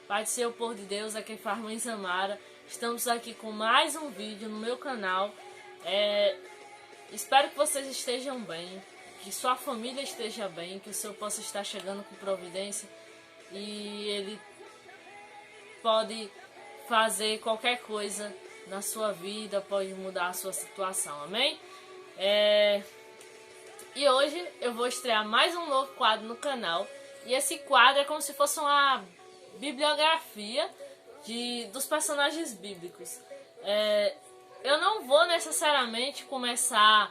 Pai do Senhor, povo de Deus, aqui é Farmãe Samara. Estamos aqui com mais um vídeo no meu canal. Espero que vocês estejam bem, que sua família esteja bem, que o Senhor possa estar chegando com providência e Ele pode fazer qualquer coisa na sua vida, pode mudar a sua situação, amém? E hoje eu vou estrear mais um novo quadro no canal. E esse quadro é como se fosse uma bibliografia dos personagens bíblicos. Eu não vou necessariamente começar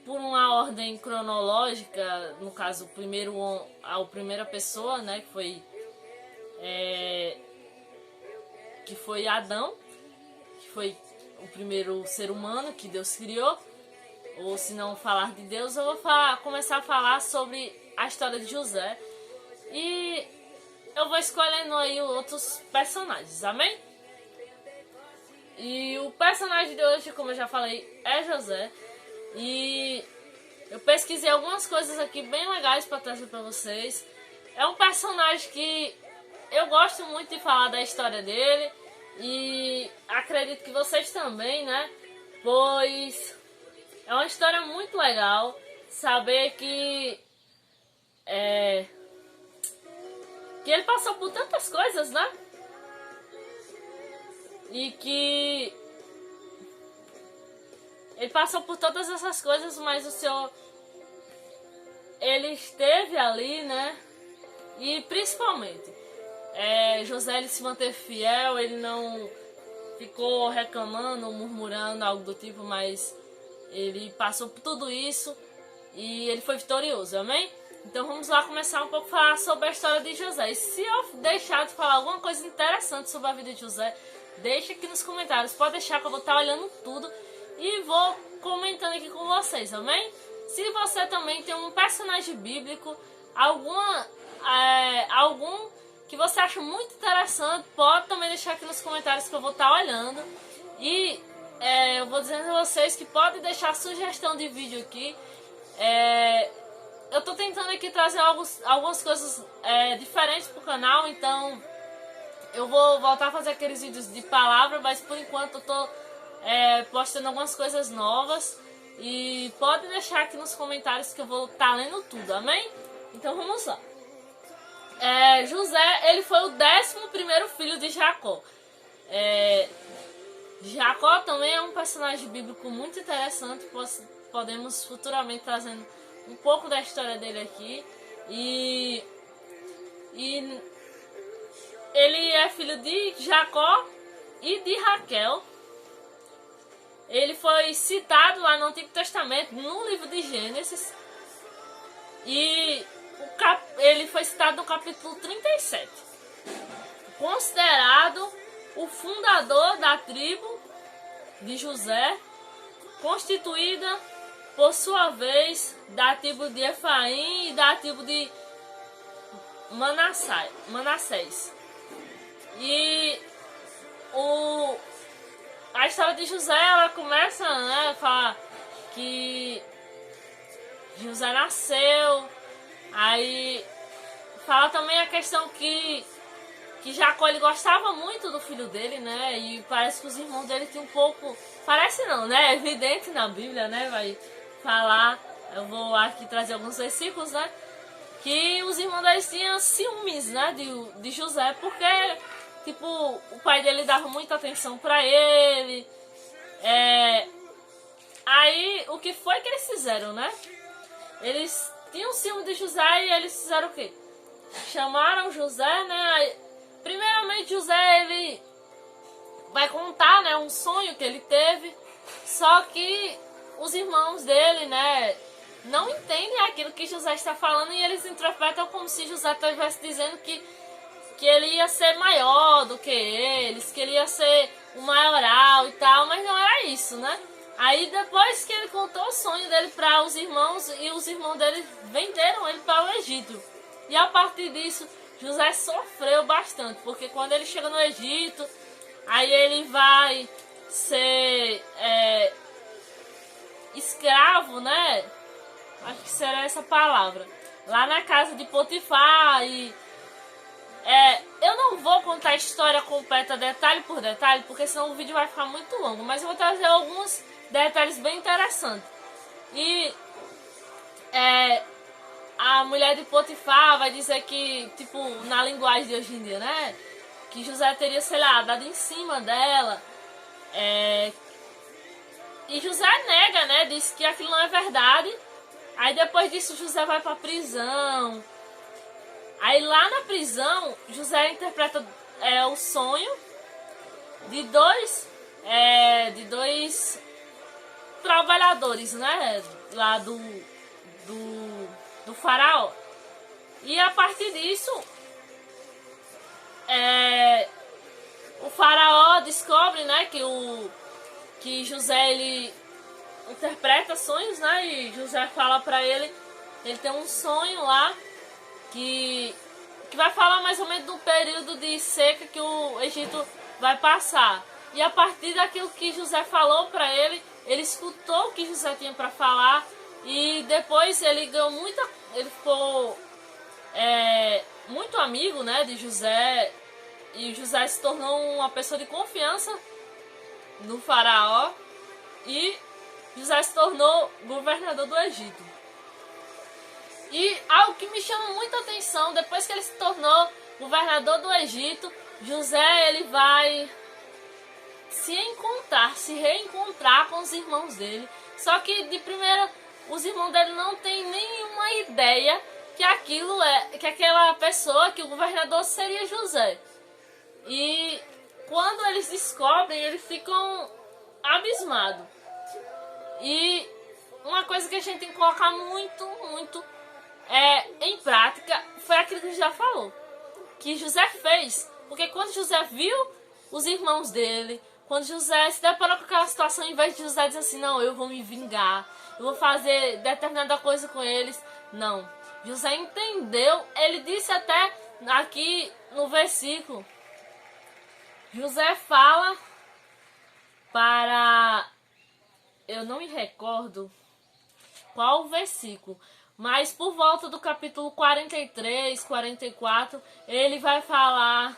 por uma ordem cronológica, no caso, a primeira pessoa, né, que foi Adão, que foi o primeiro ser humano que Deus criou. Ou se não falar de Deus, eu vou começar a falar sobre a história de José. E eu vou escolhendo aí outros personagens, amém? E o personagem de hoje, como eu já falei, é José. E eu pesquisei algumas coisas aqui bem legais para trazer para vocês. É um personagem que eu gosto muito de falar da história dele. E acredito que vocês também, né? Pois é uma história muito legal saber que ele passou por tantas coisas, né? E que ele passou por todas essas coisas, mas o Senhor, ele esteve ali, né? E principalmente, José, ele se manteve fiel, ele não ficou reclamando ou murmurando, algo do tipo, mas ele passou por tudo isso e ele foi vitorioso, amém? Então vamos lá começar um pouco a falar sobre a história de José. E se eu deixar de falar alguma coisa interessante sobre a vida de José, deixa aqui nos comentários. Pode deixar que eu vou estar olhando tudo e vou comentando aqui com vocês, amém? Se você também tem um personagem bíblico, algum que você acha muito interessante, pode também deixar aqui nos comentários que eu vou estar olhando. E eu vou dizendo a vocês que pode deixar sugestão de vídeo aqui. Eu tô tentando aqui trazer algumas coisas diferentes pro canal, então eu vou voltar a fazer aqueles vídeos de palavra, mas por enquanto eu tô postando algumas coisas novas. E pode deixar aqui nos comentários que eu vou estar lendo tudo, amém? Então vamos lá. José, ele foi o 11º filho de Jacó. Jacó também é um personagem bíblico muito interessante. Podemos futuramente trazendo um pouco da história dele aqui. E ele é filho de Jacó e de Raquel. Ele foi citado lá no Antigo Testamento, no livro de Gênesis. E ele foi citado no capítulo 37. Considerado o fundador da tribo de José, constituída por sua vez da tribo de Efraim e da tribo de Manassés. E a história de José, ela começa, né, a falar que José nasceu. Aí fala também a questão que Jacó, ele gostava muito do filho dele, né? E parece que os irmãos dele tinham um pouco... Parece não, né? É evidente na Bíblia, né? Vai falar... Eu vou aqui trazer alguns versículos, né? Que os irmãos deles tinham ciúmes, né? De José, porque, tipo, o pai dele dava muita atenção pra ele. Aí, o que foi que eles fizeram, né? Eles tinham ciúme de José e eles fizeram o quê? Chamaram José, né? Primeiramente, José, ele vai contar, né, um sonho que ele teve, só que os irmãos dele, né, não entendem aquilo que José está falando e eles interpretam como se José estivesse dizendo que ele ia ser maior do que eles, que ele ia ser o maioral e tal, mas não era isso, né? Aí depois que ele contou o sonho dele para os irmãos, e os irmãos dele venderam ele para o Egito. E a partir disso, José sofreu bastante, porque quando ele chega no Egito, aí ele vai ser escravo, né? Acho que será essa palavra. Lá na casa de Potifar, e Eu não vou contar a história completa detalhe por detalhe, porque senão o vídeo vai ficar muito longo, mas eu vou trazer alguns detalhes bem interessantes. E a mulher de Potifar vai dizer que, tipo, na linguagem de hoje em dia, né, que José teria, sei lá, dado em cima dela. E José nega, né, diz que aquilo não é verdade. Aí depois disso José vai pra prisão. Aí lá na prisão, José interpreta o sonho de dois trabalhadores, né, lá do faraó. E a partir disso, o faraó descobre, né, que José, ele interpreta sonhos, né, e José fala pra ele tem um sonho lá que vai falar mais ou menos do período de seca que o Egito vai passar. E a partir daquilo que José falou para ele escutou o que José tinha para falar, e depois ele ganhou ele ficou muito amigo, né, de José, e José se tornou uma pessoa de confiança no faraó, e José se tornou governador do Egito. E algo que me chama muita atenção, depois que ele se tornou governador do Egito, José, ele vai se reencontrar com os irmãos dele. Só que de primeira, os irmãos dele não têm nenhuma ideia que aquela pessoa, que o governador seria José. E quando eles descobrem, eles ficam abismados. E uma coisa que a gente tem que colocar muito em prática foi aquilo que José falou, que José fez. Porque quando José viu os irmãos dele, quando José se deparou com aquela situação, em vez de José dizer assim, não, eu vou me vingar, eu vou fazer determinada coisa com eles, não. José entendeu, ele disse até aqui no versículo, José fala para, eu não me recordo qual o versículo, mas por volta do capítulo 43, 44, ele vai falar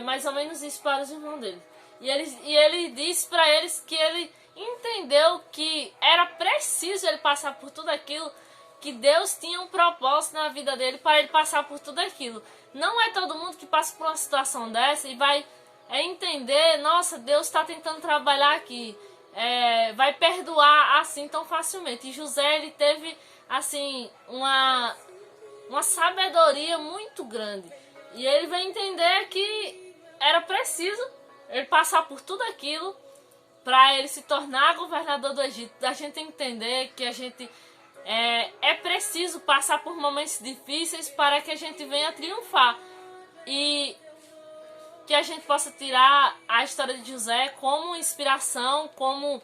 mais ou menos isso para os irmãos dele. E ele disse para eles que ele entendeu que era preciso ele passar por tudo aquilo, que Deus tinha um propósito na vida dele para ele passar por tudo aquilo. Não é todo mundo que passa por uma situação dessa e vai entender, nossa, Deus está tentando trabalhar aqui, vai perdoar assim tão facilmente. E José, ele teve assim uma sabedoria muito grande, e ele vai entender que era preciso ele passar por tudo aquilo para ele se tornar governador do Egito. A gente entender que a gente é preciso passar por momentos difíceis para que a gente venha triunfar, e que a gente possa tirar a história de José como inspiração, como